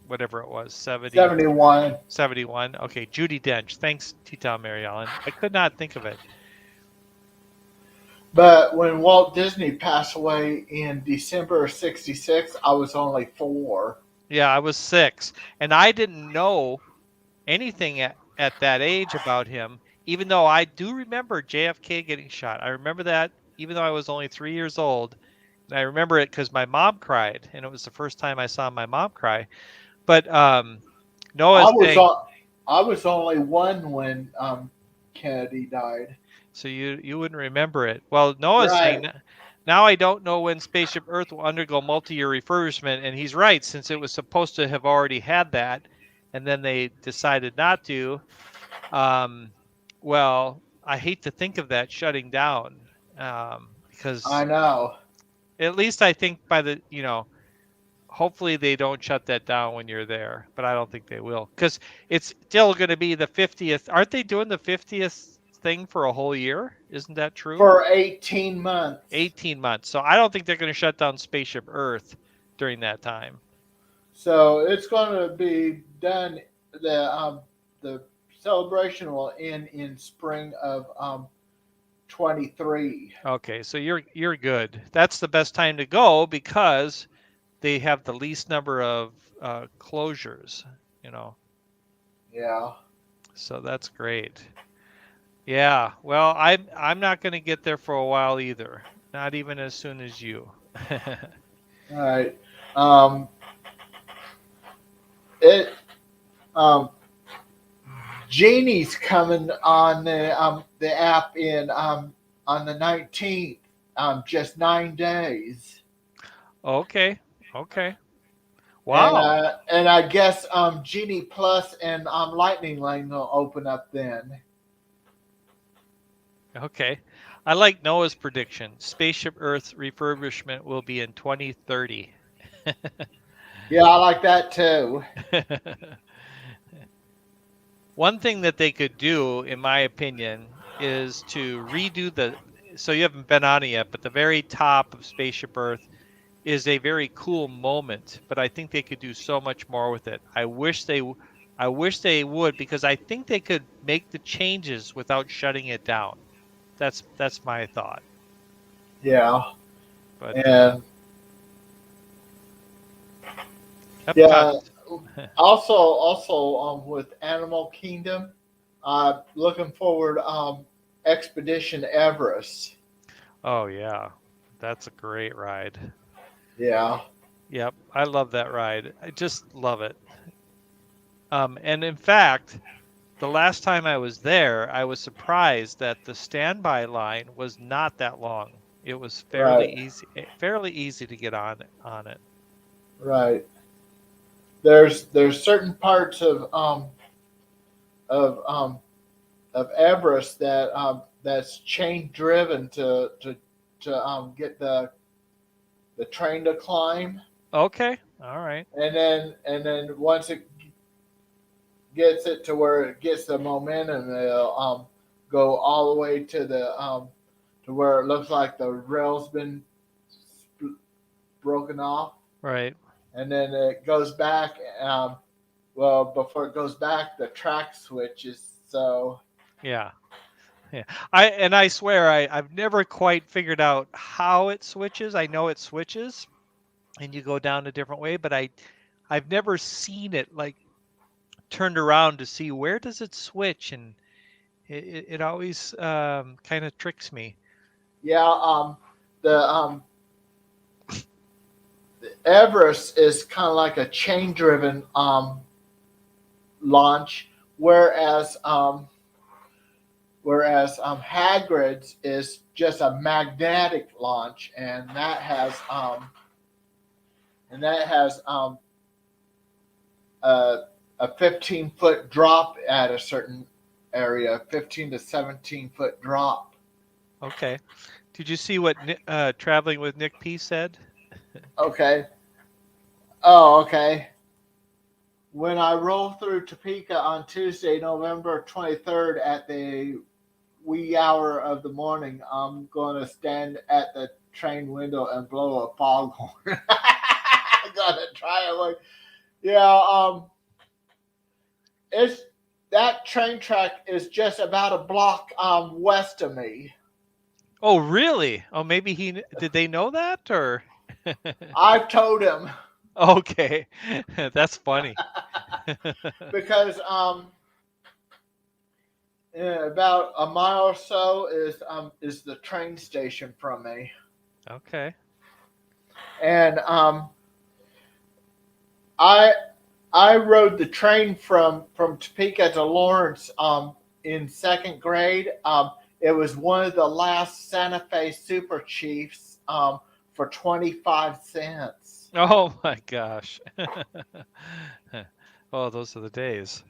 Whatever it was. 70. 71. 71. Okay, Judy Dench. Thanks, T-Town Mary Ellen. I could not think of it. But when Walt Disney passed away in December of 66, I was only 4. Yeah, I was 6, and I didn't know anything at that age about him, even though I do remember JFK getting shot. I remember that even though I was only 3 years old. And I remember it because my mom cried, and it was the first time I saw my mom cry. But I Noah's was saying, on, I was only 1 when Kennedy died. so you wouldn't remember it. Well, Noah's Right. saying, now I don't know when Spaceship Earth will undergo multi-year refurbishment, and he's right, since it was supposed to have already had that, and then they decided not to. Well, I hate to think of that shutting down, because I know. at least I think hopefully they don't shut that down when you're there, but I don't think they will, because it's still going to be the 50th. Aren't they doing the 50th thing for a whole year? Isn't that true? For 18 months. 18 months. So I don't think they're going to shut down Spaceship Earth during that time. So it's going to be done. The celebration will end in spring of 23. Okay, so you're good. That's the best time to go because they have the least number of closures, you know. Yeah. So that's great. Yeah. Well, I'm not going to get there for a while either. Not even as soon as you. All right. Um, it Genie's coming on the app in on the 19th. Just 9 days. Okay. Okay. And Wow. and I guess Genie Plus and Lightning Lane will open up then. Okay. I like Noah's prediction. Spaceship Earth refurbishment will be in 2030. Yeah, I like that too. One thing that they could do, in my opinion, is to redo so you haven't been on it yet, but the very top of Spaceship Earth is a very cool moment, but I think they could do so much more with it. I wish they would, because I think they could make the changes without shutting it down. That's my thought. Yeah, But and Epcot. yeah. Also, with Animal Kingdom, looking forward Expedition Everest. Oh yeah, that's a great ride. Yeah, Yep, I love that ride. I just love it. And in fact, the last time I was there, I was surprised that the standby line was not that long. It was right, fairly easy to get on it. right. There's certain parts of um, of Everest that that's chain driven to get the train to climb, Okay. All right. and then once it gets it to where it gets the momentum, it'll go all the way to where it looks like the rail's been broken off, Right. and then it goes back. Well, before it goes back, the track switches. So Yeah. Yeah. I swear I've never quite figured out how it switches. I know it switches and you go down a different way, but I've never seen it like turned around to see where does it switch, and it always kind of tricks me. yeah, the Everest is kind of like a chain driven launch, whereas Hagrid's is just a magnetic launch, and that has a 15-foot drop at a certain area, 15 to 17-foot drop. Okay. Did you see what Traveling with Nick P said? Okay. Oh, okay. When I roll through Topeka on Tuesday, November 23rd at the wee hour of the morning, I'm going to stand at the train window and blow a foghorn. I'm going to try it. Like, yeah, it's that train track is just about a block west of me. Oh, really? Oh, maybe did they know that or? I've told him Okay. That's funny. because yeah, about a mile or so is the train station from me, Okay. and I I rode the train from Topeka to Lawrence in second grade. It was one of the last Santa Fe Super Chiefs for 25 cents. Oh my gosh. Oh, those are the days.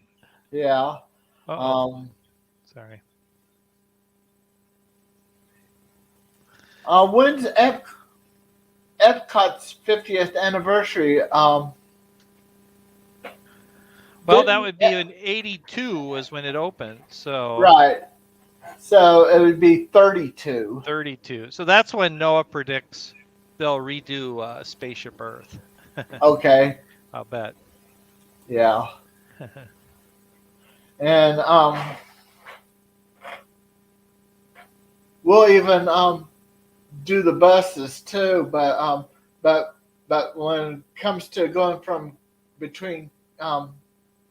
Yeah. Uh-oh. Um, Sorry. when's Epcot's 50th anniversary? Well, that Didn't would be in 82 was when it opened. So right. So it would be 32. 32. So that's when Noah predicts they'll redo Spaceship Earth. Okay. I'll bet. Yeah. And we'll even do the buses too. But when it comes to going from between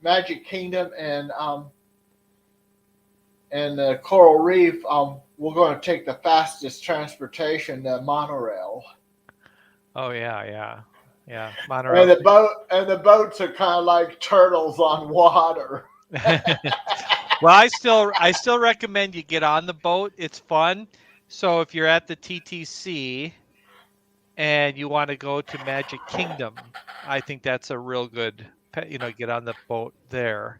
Magic Kingdom and the Coral Reef, we're going to take the fastest transportation, the monorail. Oh yeah. And Monorail. the boats are kind of like turtles on water. Well, I still recommend you get on the boat. It's fun. So if you're at the TTC and you want to go to Magic Kingdom, I think that's a real good, get on the boat there.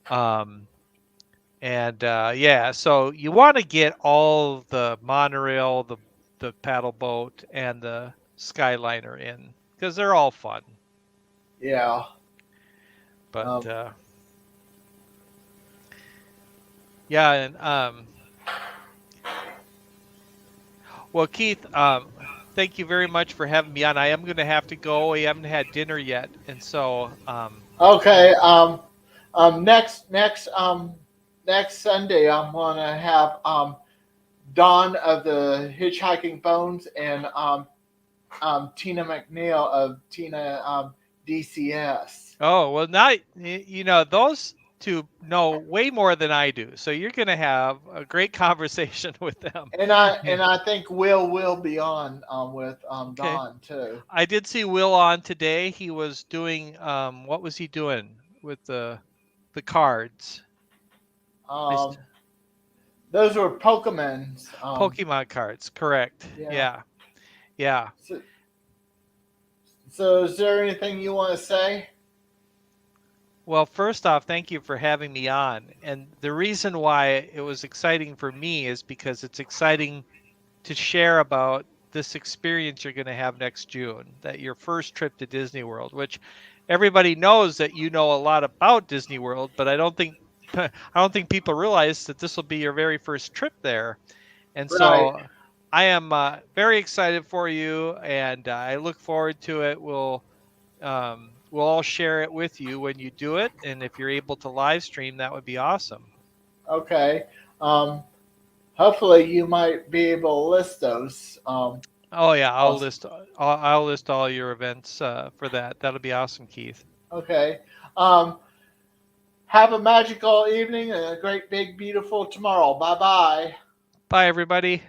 And yeah, so you want to get all the monorail, the paddle boat, and the Skyliner in because they're all fun. Yeah. But Um, yeah, and well, Keith, thank you very much for having me on. I am going to have to go. We haven't had dinner yet, and so okay. Next Sunday, I'm going to have Dawn of the Hitchhiking Phones and Tina McNeil of Tina DCS. oh well, now those two know way more than I do, so you're going to have a great conversation with them. And I think Will be on with Okay. Dawn too. I did see Will on today. He was doing what was he doing with the cards? Those were Pokemons. Pokemon cards, correct. Yeah. Yeah. So is there anything you want to say? Well, first off, thank you for having me on. And the reason why it was exciting for me is because it's exciting to share about this experience you're going to have next June, that your first trip to Disney World, which everybody knows that you know a lot about Disney World, but I don't think I don't think people realize that this will be your very first trip there. And Right. so I am very excited for you, and I look forward to it. We'll all share it with you when you do it, and if you're able to live stream, that would be awesome. Okay. Um, hopefully you might be able to list those. Oh yeah, Also. I'll list all your events for that. That'll be awesome, Keith. Okay. Um, have a magical evening and a great, big, beautiful tomorrow. Bye bye. Bye everybody.